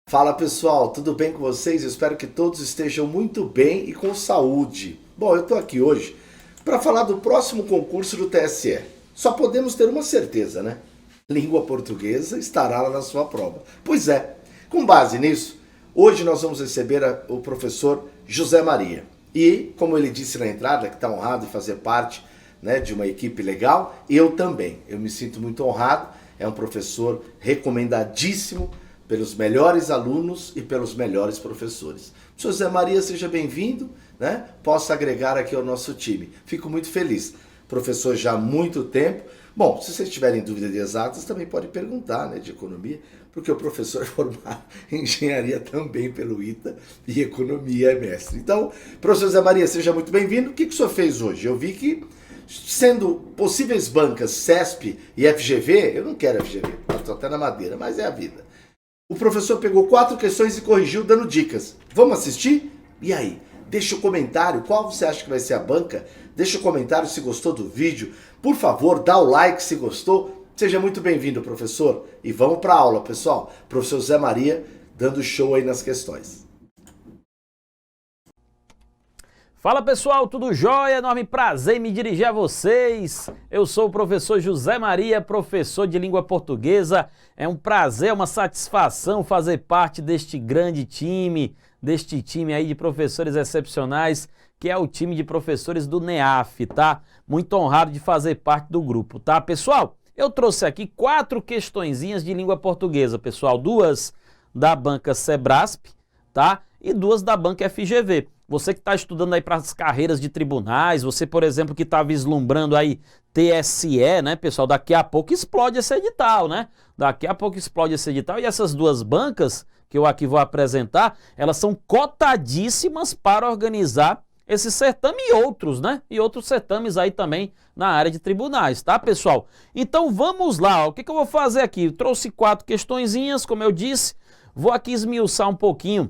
Fala pessoal, tudo bem com vocês? Eu espero que todos estejam muito bem e com saúde. Bom, eu estou aqui hoje para falar do próximo concurso do TSE. Só podemos ter uma certeza, né? Língua portuguesa estará lá na sua prova. Pois é, com base nisso, hoje nós vamos receber o professor José Maria. E, como ele disse na entrada, que está honrado em fazer parte, né, de uma equipe legal, eu também. Eu me sinto muito honrado, é um professor recomendadíssimo pelos melhores alunos e pelos melhores professores. José Maria, seja bem-vindo, né? Posso agregar aqui ao nosso time. Fico muito feliz. Professor já há muito tempo. Bom, se vocês tiverem dúvida de exatas, também pode perguntar, né, de economia, porque o professor é formado em engenharia também pelo ITA e economia é mestre. Então, professor José Maria, seja muito bem-vindo. O que o senhor fez hoje? Eu vi que, sendo possíveis bancas CESP e FGV, eu não quero FGV, estou até na madeira, mas é a vida. O professor pegou 4 questões e corrigiu dando dicas. Vamos assistir? E aí? Deixa o comentário, qual você acha que vai ser a banca? Deixa o comentário se gostou do vídeo. Por favor, dá o like se gostou. Seja muito bem-vindo, professor. E vamos para a aula, pessoal. Professor Zé Maria dando show aí nas questões. Fala pessoal, tudo jóia? Enorme prazer em me dirigir a vocês. Eu sou o professor José Maria, professor de língua portuguesa. É um prazer, uma satisfação fazer parte deste grande time, deste time aí de professores excepcionais, que é o time de professores do NEAF, tá? Muito honrado de fazer parte do grupo, tá? Pessoal, eu trouxe aqui 4 questõezinhas de língua portuguesa, pessoal. 2 da banca Sebrasp, tá? E 2 da banca FGV. Você que está estudando aí para as carreiras de tribunais, você, por exemplo, que está vislumbrando aí TSE, né, pessoal? Daqui a pouco explode esse edital, né? Daqui a pouco explode esse edital. E essas 2 bancas que eu aqui vou apresentar, elas são cotadíssimas para organizar esse certame e outros, né? E outros certames aí também na área de tribunais, tá, pessoal? Então vamos lá, ó. O que eu vou fazer aqui? Eu trouxe 4 questõezinhas, como eu disse. Vou aqui esmiuçar um pouquinho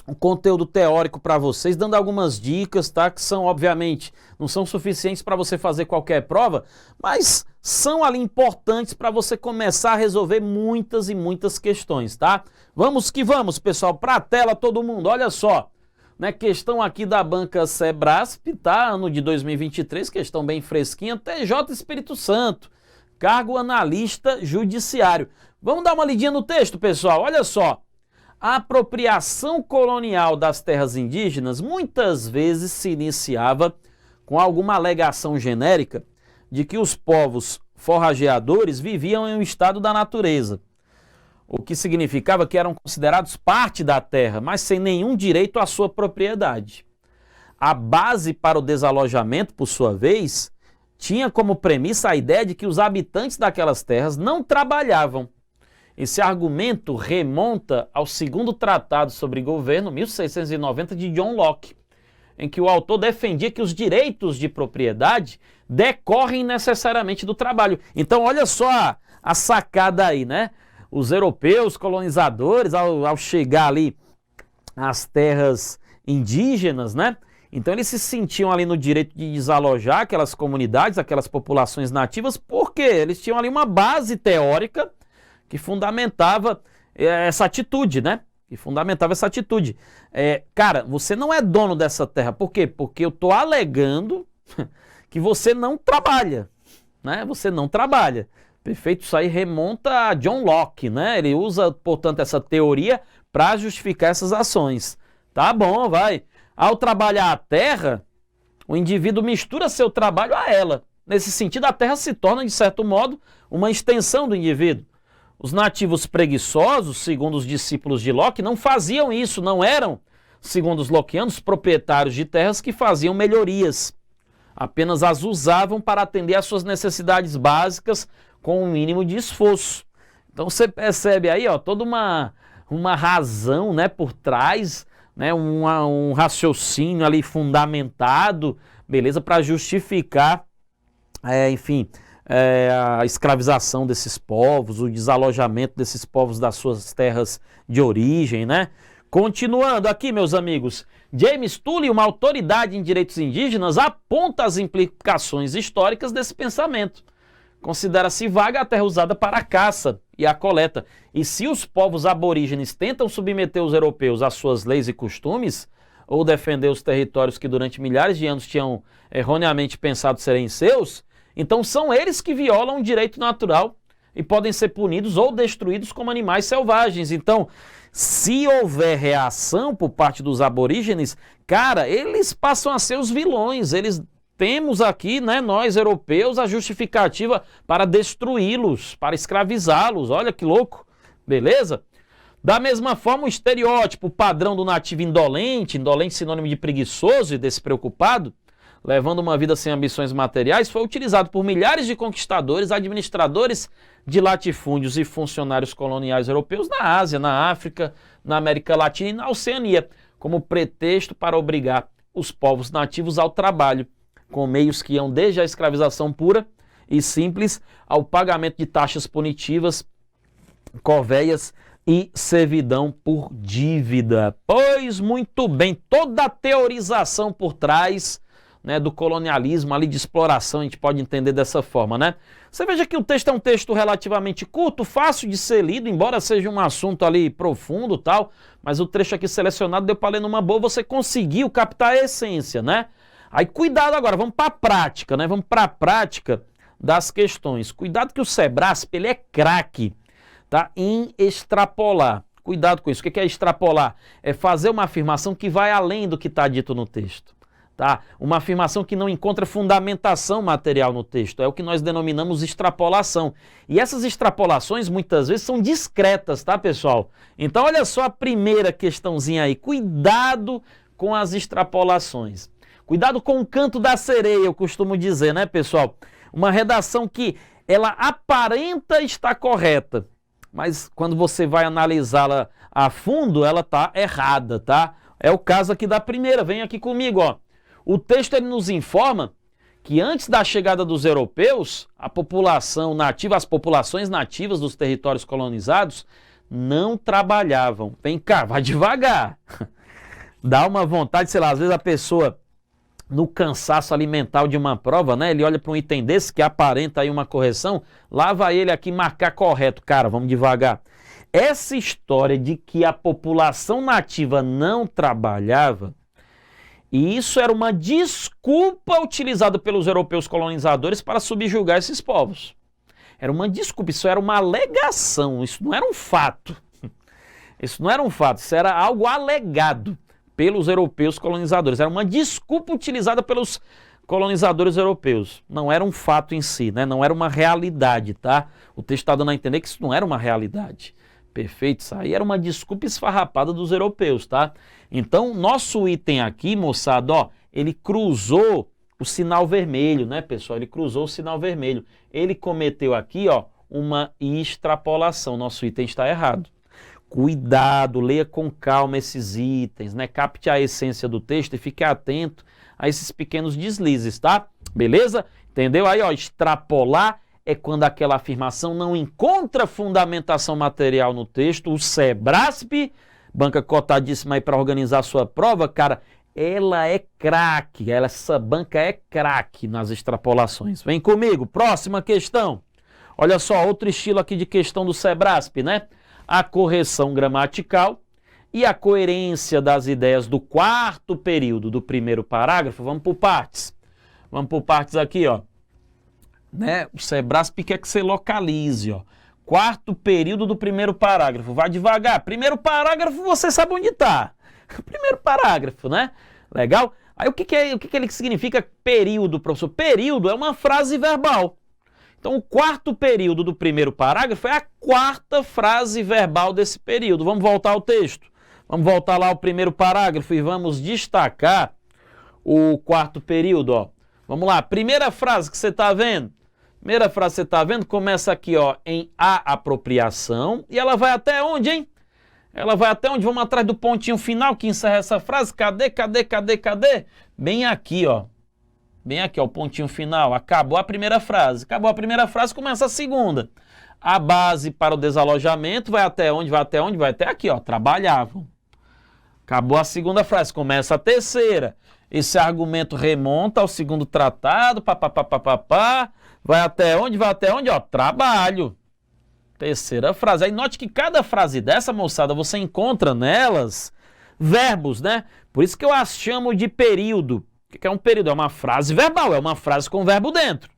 um conteúdo teórico para vocês, dando algumas dicas, tá? Que são, obviamente, não são suficientes para você fazer qualquer prova, mas são ali importantes para você começar a resolver muitas e muitas questões, tá? Vamos que vamos, pessoal, para a tela todo mundo, olha só, né? Questão aqui da banca Sebrasp, tá? Ano de 2023, questão bem fresquinha, TJ Espírito Santo, cargo analista judiciário. Vamos dar uma lidinha no texto, pessoal, olha só. A apropriação colonial das terras indígenas muitas vezes se iniciava com alguma alegação genérica de que os povos forrageadores viviam em um estado da natureza, o que significava que eram considerados parte da terra, mas sem nenhum direito à sua propriedade. A base para o desalojamento, por sua vez, tinha como premissa a ideia de que os habitantes daquelas terras não trabalhavam. Esse argumento remonta ao segundo Tratado sobre Governo, 1690, de John Locke, em que o autor defendia que os direitos de propriedade decorrem necessariamente do trabalho. Então, olha só a sacada aí, né? Os europeus colonizadores, ao chegar ali às terras indígenas, né? Então, eles se sentiam ali no direito de desalojar aquelas comunidades, aquelas populações nativas, porque eles tinham ali uma base teórica que fundamentava essa atitude, né? Que fundamentava essa atitude. Cara, você não é dono dessa terra. Por quê? Porque eu estou alegando que você não trabalha, né? Você não trabalha. Perfeito? Isso aí remonta a John Locke, né? Ele usa, portanto, essa teoria para justificar essas ações. Tá bom, vai. Ao trabalhar a terra, o indivíduo mistura seu trabalho a ela. Nesse sentido, a terra se torna, de certo modo, uma extensão do indivíduo. Os nativos preguiçosos, segundo os discípulos de Locke, não faziam isso, não eram, segundo os lockeanos, proprietários de terras que faziam melhorias. Apenas as usavam para atender às suas necessidades básicas com um mínimo de esforço. Então você percebe aí, ó, toda uma razão, né, por trás, né, um raciocínio ali fundamentado, beleza, para justificar, enfim, a escravização desses povos, o desalojamento desses povos das suas terras de origem, né? Continuando aqui, meus amigos, James Tully, uma autoridade em direitos indígenas, aponta as implicações históricas desse pensamento. considera-se vaga a terra usada para a caça e a coleta. E se os povos aborígenes tentam submeter os europeus às suas leis e costumes, ou defender os territórios que durante milhares de anos tinham erroneamente pensado serem seus, então são eles que violam o direito natural e podem ser punidos ou destruídos como animais selvagens. Então, se houver reação por parte dos aborígenes, cara, eles passam a ser os vilões. Temos aqui, né, nós europeus, a justificativa para destruí-los, para escravizá-los. Olha que louco, beleza? Da mesma forma, o estereótipo, o padrão do nativo indolente sinônimo de preguiçoso e despreocupado, levando uma vida sem ambições materiais, foi utilizado por milhares de conquistadores, administradores de latifúndios e funcionários coloniais europeus na Ásia, na África, na América Latina e na Oceania, como pretexto para obrigar os povos nativos ao trabalho, com meios que iam desde a escravização pura e simples ao pagamento de taxas punitivas, corveias e servidão por dívida. Pois muito bem, toda a teorização por trás, né, do colonialismo ali de exploração, a gente pode entender dessa forma, né? Você veja que o texto é um texto relativamente curto, fácil de ser lido, embora seja um assunto ali profundo e tal, mas o trecho aqui selecionado deu para ler numa boa, você conseguiu captar a essência, né? Aí cuidado agora, vamos para a prática, né? Vamos para a prática das questões. Cuidado que o Sebrasp, ele é craque, tá, em extrapolar. Cuidado com isso. O que é extrapolar? É fazer uma afirmação que vai além do que está dito no texto. Tá? Uma afirmação que não encontra fundamentação material no texto. É o que nós denominamos extrapolação. E essas extrapolações muitas vezes são discretas, tá, pessoal? Então olha só a primeira questãozinha aí. Cuidado com as extrapolações. Cuidado com o canto da sereia, eu costumo dizer, né, pessoal? Uma redação que ela aparenta estar correta, mas quando você vai analisá-la a fundo, ela está errada, tá? É o caso aqui da primeira, vem aqui comigo, ó. O texto ele nos informa que antes da chegada dos europeus, a população nativa, as populações nativas dos territórios colonizados não trabalhavam. Vem cá, vai devagar. Dá uma vontade, sei lá, às vezes a pessoa, no cansaço alimentar de uma prova, né? Ele olha para um item desse que aparenta aí uma correção, lá vai ele aqui marcar correto. Cara, vamos devagar. Essa história de que a população nativa não trabalhava, e isso era uma desculpa utilizada pelos europeus colonizadores para subjugar esses povos. Era uma desculpa, isso era uma alegação, isso não era um fato. Isso não era um fato, isso era algo alegado pelos europeus colonizadores. Era uma desculpa utilizada pelos colonizadores europeus. Não era um fato em si, né? Não era uma realidade, tá? O texto está dando a entender que isso não era uma realidade. Perfeito? Isso aí era uma desculpa esfarrapada dos europeus, tá? Então, nosso item aqui, moçada, ó, ele cruzou o sinal vermelho, né, pessoal? Ele cruzou o sinal vermelho. Ele cometeu aqui, ó, uma extrapolação. Nosso item está errado. Cuidado, leia com calma esses itens, né? Capte a essência do texto e fique atento a esses pequenos deslizes, tá? Beleza? Entendeu? Aí, ó, extrapolar é quando aquela afirmação não encontra fundamentação material no texto. O Sebrasp, banca cotadíssima aí para organizar a sua prova, cara, ela é craque, essa banca é craque nas extrapolações. Vem comigo, próxima questão. Olha só, outro estilo aqui de questão do Sebrasp, né? A correção gramatical e a coerência das ideias do quarto período do primeiro parágrafo. Vamos por partes. Vamos por partes aqui, ó. Né? O Sebrasp quer que você localize, ó. Quarto período do primeiro parágrafo. Vai devagar. Primeiro parágrafo, você sabe onde está. Primeiro parágrafo, né? Legal? Aí o que ele significa período, professor? Período é uma frase verbal. Então, o quarto período do primeiro parágrafo é a quarta frase verbal desse período. Vamos voltar ao texto. Vamos voltar lá ao primeiro parágrafo e vamos destacar o quarto período, ó. Vamos lá, primeira frase que você está vendo. Primeira frase que você está vendo começa aqui, ó, em a apropriação. E ela vai até onde, hein? Ela vai até onde? Vamos atrás do pontinho final que encerra essa frase. Cadê? Bem aqui, ó. Bem aqui, ó, o pontinho final. Acabou a primeira frase. Acabou a primeira frase, começa a segunda. A base para o desalojamento vai até onde? Vai até aqui, ó. Trabalhavam. Acabou a segunda frase, começa a terceira. Esse argumento remonta ao segundo tratado, Vai até onde? Vai até onde? Ó, trabalho. Terceira frase. Aí note que cada frase dessa, moçada, você encontra nelas verbos, né? Por isso que eu as chamo de período. O que é um período? É uma frase verbal, é uma frase com verbo dentro.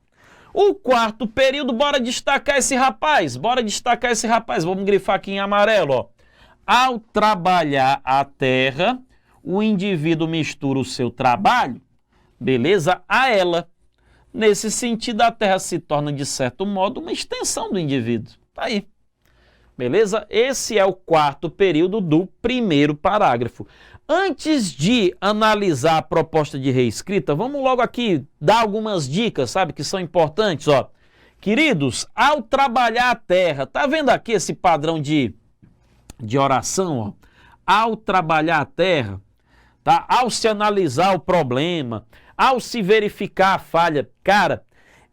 O quarto período, bora destacar esse rapaz. Bora destacar esse rapaz. Vamos grifar aqui em amarelo, ó. Ao trabalhar a terra, o indivíduo mistura o seu trabalho, beleza, a ela. Nesse sentido, a terra se torna, de certo modo, uma extensão do indivíduo. Tá aí. Beleza? Esse é o quarto período do primeiro parágrafo. Antes de analisar a proposta de reescrita, vamos logo aqui dar algumas dicas, sabe, que são importantes, ó. Queridos, ao trabalhar a terra, tá vendo aqui esse padrão de oração, ó? Ao trabalhar a terra, tá? Ao se analisar o problema, ao se verificar a falha, cara,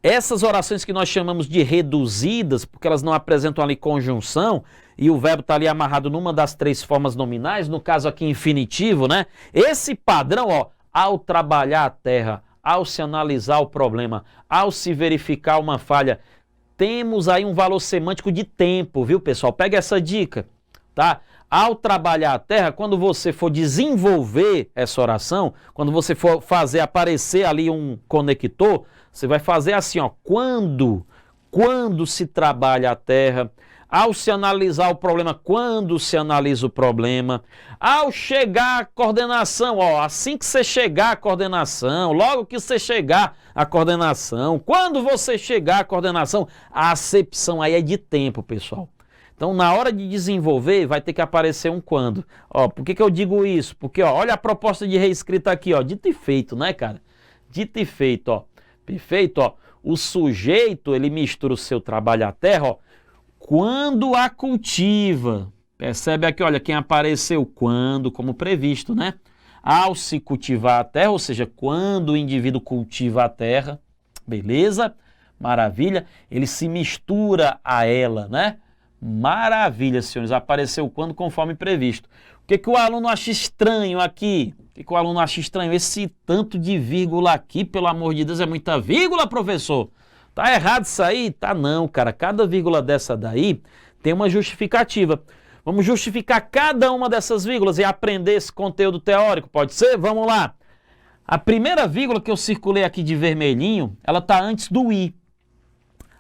essas orações que nós chamamos de reduzidas, porque elas não apresentam ali conjunção, e o verbo está ali amarrado numa das três formas nominais, no caso aqui infinitivo, né? Esse padrão, ó, ao trabalhar a terra, ao se analisar o problema, ao se verificar uma falha, temos aí um valor semântico de tempo, viu, pessoal? Pega essa dica, tá? Ao trabalhar a terra, quando você for desenvolver essa oração, quando você for fazer aparecer ali um conector, você vai fazer assim, ó, quando se trabalha a terra, ao se analisar o problema, quando se analisa o problema, ao chegar à coordenação, ó, assim que você chegar à coordenação, logo que você chegar à coordenação, quando você chegar à coordenação, a acepção aí é de tempo, pessoal. Então, na hora de desenvolver, vai ter que aparecer um quando. Ó, por que eu digo isso? Porque, ó, olha a proposta de reescrita aqui, ó, dito e feito, né, cara? Dito e feito, ó. Perfeito, ó. O sujeito, ele mistura o seu trabalho à terra, ó, quando a cultiva. Percebe aqui, olha, quem apareceu quando, como previsto, né? Ao se cultivar a terra, ou seja, quando o indivíduo cultiva a terra, beleza? Maravilha. Ele se mistura a ela, né? Maravilha, senhores. Apareceu quando, conforme previsto. O que o aluno acha estranho aqui? O que o aluno acha estranho? Esse tanto de vírgula aqui, pelo amor de Deus, é muita vírgula, professor? Tá errado isso aí? Tá não, cara. Cada vírgula dessa daí tem uma justificativa. Vamos justificar cada uma dessas vírgulas e aprender esse conteúdo teórico, pode ser? Vamos lá. A primeira vírgula que eu circulei aqui de vermelhinho, ela tá antes do i.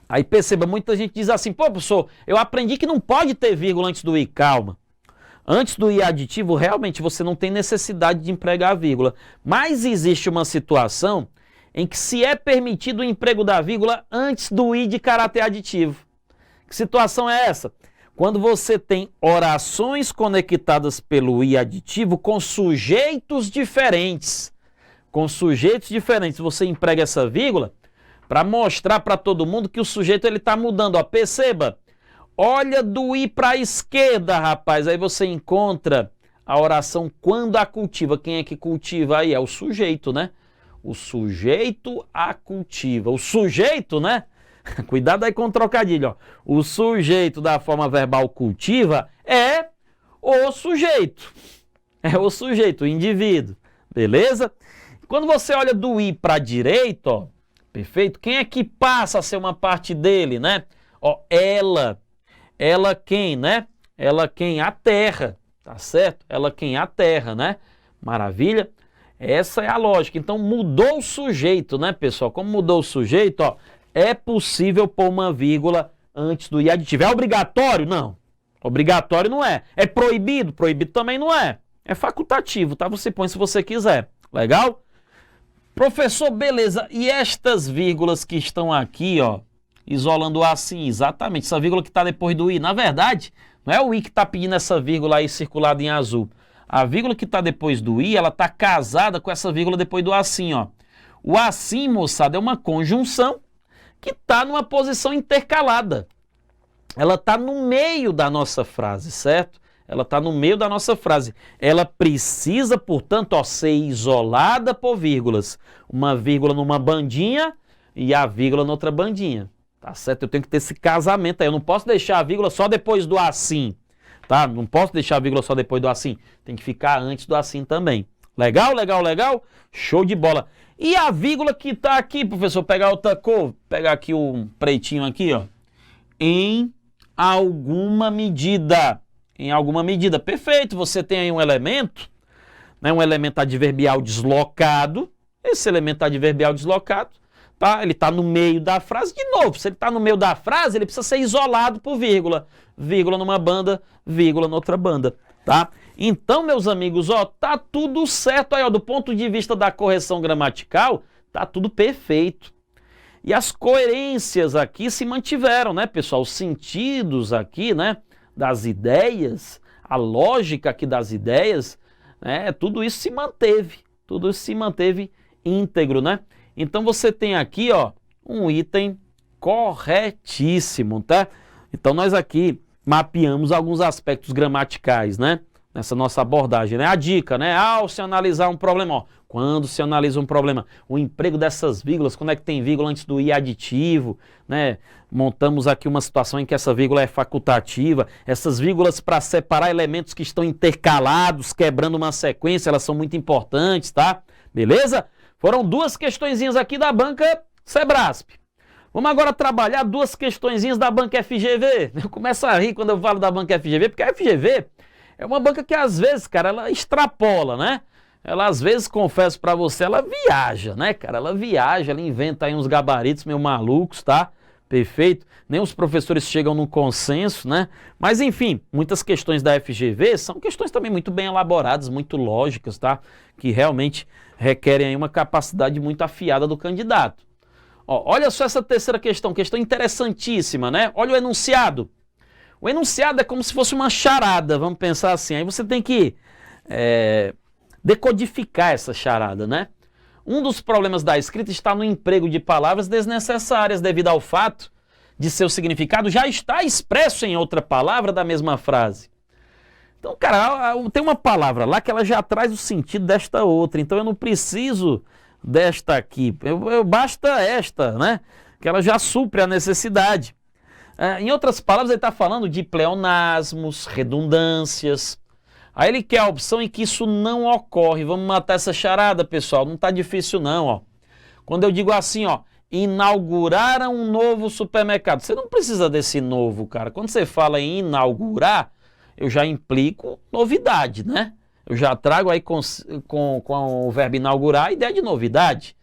Aí perceba, muita gente diz assim, pô, professor, eu aprendi que não pode ter vírgula antes do i. Calma. Antes do i aditivo, realmente você não tem necessidade de empregar a vírgula. Mas existe uma situação em que se é permitido o emprego da vírgula antes do i de caráter aditivo. Que situação é essa? Quando você tem orações conectadas pelo i aditivo com sujeitos diferentes. Com sujeitos diferentes, você emprega essa vírgula para mostrar para todo mundo que o sujeito está mudando. Ó, perceba, olha do i para a esquerda, rapaz. Aí você encontra a oração quando a cultiva. Quem é que cultiva aí? É o sujeito, né? O sujeito a cultiva. O sujeito, né? Cuidado aí com o trocadilho. Ó. O sujeito da forma verbal cultiva é o sujeito. É o sujeito, o indivíduo. Beleza? Quando você olha do i para a direita, ó, perfeito? Quem é que passa a ser uma parte dele, né? Ó, ela. Ela quem, né? Ela quem? A terra, tá certo? Ela quem? A terra, né? Maravilha? Essa é a lógica. Então mudou o sujeito, né, pessoal? Como mudou o sujeito, ó, é possível pôr uma vírgula antes do i aditivo. É obrigatório? Não. Obrigatório não é. É proibido? Proibido também não é. É facultativo, tá? Você põe se você quiser. Legal? Professor, beleza. E estas vírgulas que estão aqui, ó, isolando o assim, exatamente. Essa vírgula que está depois do i. Na verdade, não é o i que está pedindo essa vírgula aí circulada em azul. A vírgula que está depois do i, ela está casada com essa vírgula depois do assim, ó. O assim, moçada, é uma conjunção que está numa posição intercalada. Ela está no meio da nossa frase, certo? Ela está no meio da nossa frase. Ela precisa, portanto, ó, ser isolada por vírgulas. Uma vírgula numa bandinha e a vírgula noutra bandinha. Tá certo? Eu tenho que ter esse casamento aí. Eu não posso deixar a vírgula só depois do assim. Tá? Não posso deixar a vírgula só depois do assim. Tem que ficar antes do assim também. Legal, legal, legal? Show de bola. E a vírgula que está aqui, professor, pegar outra cor, pegar aqui um pretinho aqui, ó. Em alguma medida. Em alguma medida. Perfeito, você tem aí um elemento, né, um elemento adverbial deslocado. Esse elemento adverbial deslocado, tá? Ele está no meio da frase. De novo, se ele está no meio da frase, ele precisa ser isolado por vírgula. Vírgula numa banda, vírgula noutra banda, tá? Então, meus amigos, ó, tá tudo certo aí, ó, do ponto de vista da correção gramatical, tá tudo perfeito. E as coerências aqui se mantiveram, né, pessoal? Os sentidos aqui, né, das ideias, a lógica aqui das ideias, né, tudo isso se manteve. Tudo isso se manteve íntegro, né? Então, você tem aqui, ó, um item corretíssimo, tá? Então, nós aqui mapeamos alguns aspectos gramaticais, né? Nessa nossa abordagem, né? A dica, né? Ao se analisar um problema, ó, quando se analisa um problema, o emprego dessas vírgulas, quando é que tem vírgula antes do i aditivo, né? Montamos aqui uma situação em que essa vírgula é facultativa, essas vírgulas para separar elementos que estão intercalados, quebrando uma sequência, elas são muito importantes, tá? Beleza? Foram duas questõezinhas aqui da banca Sebrasp. Vamos agora trabalhar duas questõezinhas da banca FGV. Eu começo a rir quando eu falo da banca FGV, porque a FGV é uma banca que às vezes, cara, ela extrapola, né? Ela às vezes, confesso pra você, ela viaja, né, cara? Ela viaja, ela inventa aí uns gabaritos meio malucos, tá? Perfeito. Nem os professores chegam num consenso, né? Mas enfim, muitas questões da FGV são questões também muito bem elaboradas, muito lógicas, tá? Que realmente requerem aí uma capacidade muito afiada do candidato. Ó, olha só essa terceira questão interessantíssima, né? Olha o enunciado. O enunciado é como se fosse uma charada, vamos pensar assim. Aí você tem que decodificar essa charada, né? Um dos problemas da escrita está no emprego de palavras desnecessárias devido ao fato de seu significado já estar expresso em outra palavra da mesma frase. Então, cara, tem uma palavra lá que ela já traz o sentido desta outra, então eu não preciso desta aqui, basta esta, né? Que ela já supre a necessidade. Em outras palavras, ele está falando de pleonasmos, redundâncias. Aí ele quer a opção em que isso não ocorre. Vamos matar essa charada, pessoal. Não está difícil não, ó. Quando eu digo assim, ó, inauguraram um novo supermercado. Você não precisa desse novo, cara. Quando você fala em inaugurar, eu já implico novidade, né? Eu já trago aí com o verbo inaugurar a ideia de novidade.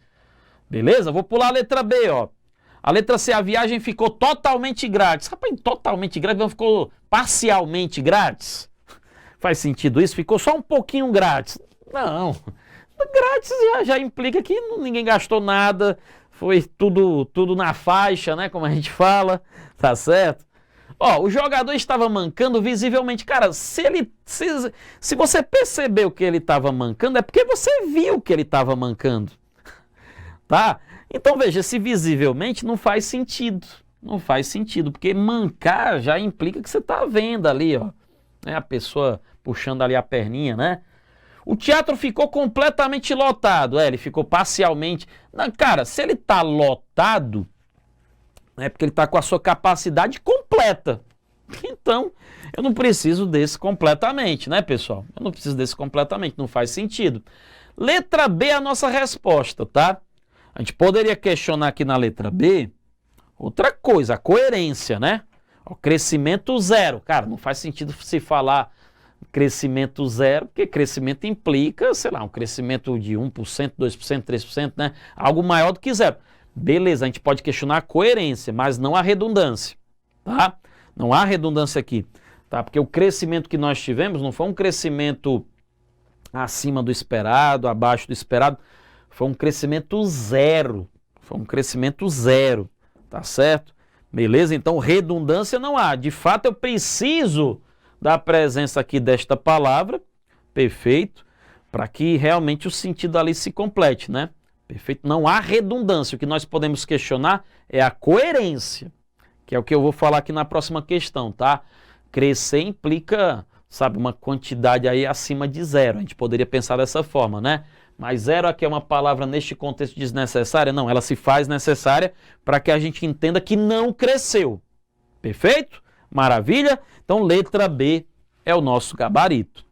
Beleza? Vou pular a letra B, ó. A letra C, a viagem ficou totalmente grátis. Rapaz, totalmente grátis, não ficou parcialmente grátis? Faz sentido isso? Ficou só um pouquinho grátis? Não. Grátis já implica que ninguém gastou nada, foi tudo na faixa, né? Como a gente fala, tá certo? Ó, o jogador estava mancando visivelmente. Cara, se você percebeu que ele estava mancando, é porque você viu que ele estava mancando. Tá? Então veja, se visivelmente não faz sentido. Não faz sentido, porque mancar já implica que você está vendo ali, ó. Né, a pessoa puxando ali a perninha, né? O teatro ficou completamente lotado. Ele ficou parcialmente. Não, cara, se ele está lotado, é porque ele está com a sua capacidade completa. Então, eu não preciso desse completamente, né, pessoal? Eu não preciso desse completamente, não faz sentido. Letra B é a nossa resposta, tá? A gente poderia questionar aqui na letra B outra coisa, a coerência, né? O crescimento zero. Cara, não faz sentido se falar crescimento zero, porque crescimento implica, sei lá, um crescimento de 1%, 2%, 3%, né? Algo maior do que zero. Beleza, a gente pode questionar a coerência, mas não a redundância, tá? Não há redundância aqui, tá? Porque o crescimento que nós tivemos não foi um crescimento acima do esperado, abaixo do esperado, foi um crescimento zero. Foi um crescimento zero, tá certo? Beleza? Então, redundância não há. De fato, eu preciso da presença aqui desta palavra, perfeito, para que realmente o sentido ali se complete, né? Perfeito? Não há redundância. O que nós podemos questionar é a coerência, que é o que eu vou falar aqui na próxima questão, tá? Crescer implica, sabe, uma quantidade aí acima de zero. A gente poderia pensar dessa forma, né? Mas zero aqui é uma palavra neste contexto desnecessária? Não, ela se faz necessária para que a gente entenda que não cresceu. Perfeito? Maravilha? Então, letra B é o nosso gabarito.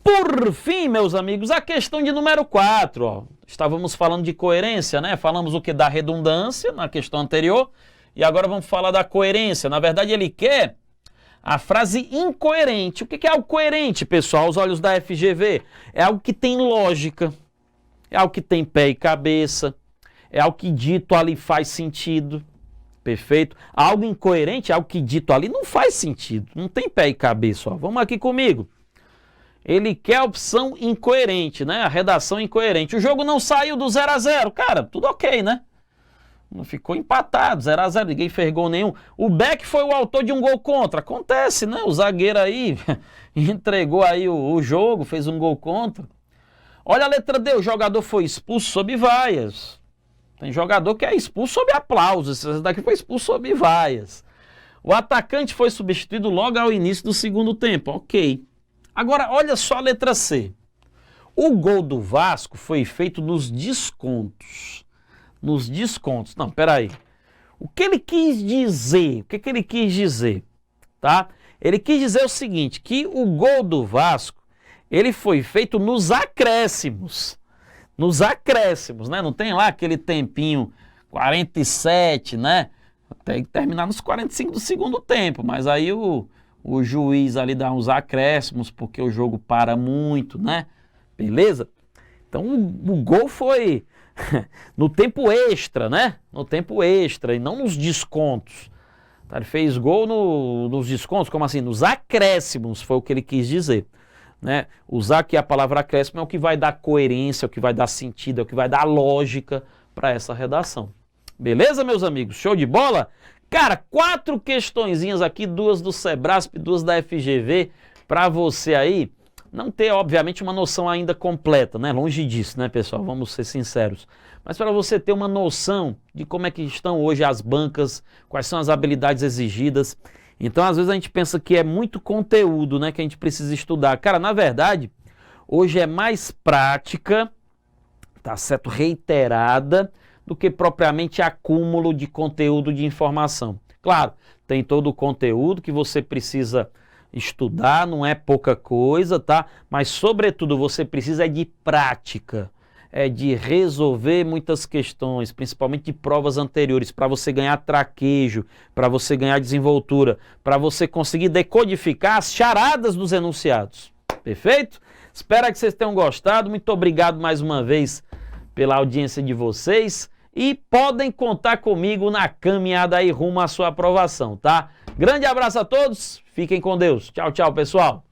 Por fim, meus amigos, a questão de número 4. Ó. Estávamos falando de coerência, né? Falamos o que? Da redundância na questão anterior. E agora vamos falar da coerência. Na verdade, ele quer a frase incoerente. O que é algo coerente, pessoal, aos olhos da FGV? É algo que tem lógica, é algo que tem pé e cabeça, é algo que dito ali faz sentido. Perfeito? Algo incoerente, algo que dito ali não faz sentido, não tem pé e cabeça. Ó. Vamos aqui comigo. Ele quer a opção incoerente, né? A redação incoerente. O jogo não saiu do 0-0. Cara, tudo ok, né? Não ficou empatado, 0-0, ninguém fez gol nenhum. O Beck foi o autor de um gol contra. Acontece, né? O zagueiro aí entregou aí o jogo, fez um gol contra. Olha a letra D, o jogador foi expulso sob vaias. Tem jogador que é expulso sob aplausos. Esse daqui foi expulso sob vaias. O atacante foi substituído logo ao início do segundo tempo. Ok. Agora, olha só a letra C. O gol do Vasco foi feito nos descontos. Nos descontos. Não, peraí. O que ele quis dizer? O que ele quis dizer? Tá? Ele quis dizer o seguinte, que o gol do Vasco, ele foi feito nos acréscimos. Nos acréscimos, né? Não tem lá aquele tempinho 47, né? Tem que terminar nos 45 do segundo tempo, mas aí o juiz ali dá uns acréscimos, porque o jogo para muito, né? Beleza? Então o gol foi no tempo extra, né? No tempo extra e não nos descontos. Tá? Ele fez gol nos descontos, como assim? Nos acréscimos, foi o que ele quis dizer. Né? Usar aqui a palavra acréscimo é o que vai dar coerência, é o que vai dar sentido, é o que vai dar lógica para essa redação. Beleza, meus amigos? Show de bola? Cara, 4 questõezinhas aqui, 2 do Sebrasp, 2 da FGV, para você aí não ter, obviamente, uma noção ainda completa, né? Longe disso, né, pessoal? Vamos ser sinceros. Mas para você ter uma noção de como é que estão hoje as bancas, quais são as habilidades exigidas. Então, às vezes a gente pensa que é muito conteúdo, né, que a gente precisa estudar. Cara, na verdade, hoje é mais prática, tá certo? Reiterada, do que propriamente acúmulo de conteúdo de informação. Claro, tem todo o conteúdo que você precisa estudar, não é pouca coisa, tá? Mas, sobretudo, você precisa de prática, de resolver muitas questões, principalmente de provas anteriores, para você ganhar traquejo, para você ganhar desenvoltura, para você conseguir decodificar as charadas dos enunciados. Perfeito? Espero que vocês tenham gostado. Muito obrigado mais uma vez pela audiência de vocês e podem contar comigo na caminhada aí rumo à sua aprovação, tá? Grande abraço a todos, fiquem com Deus. Tchau, tchau, pessoal.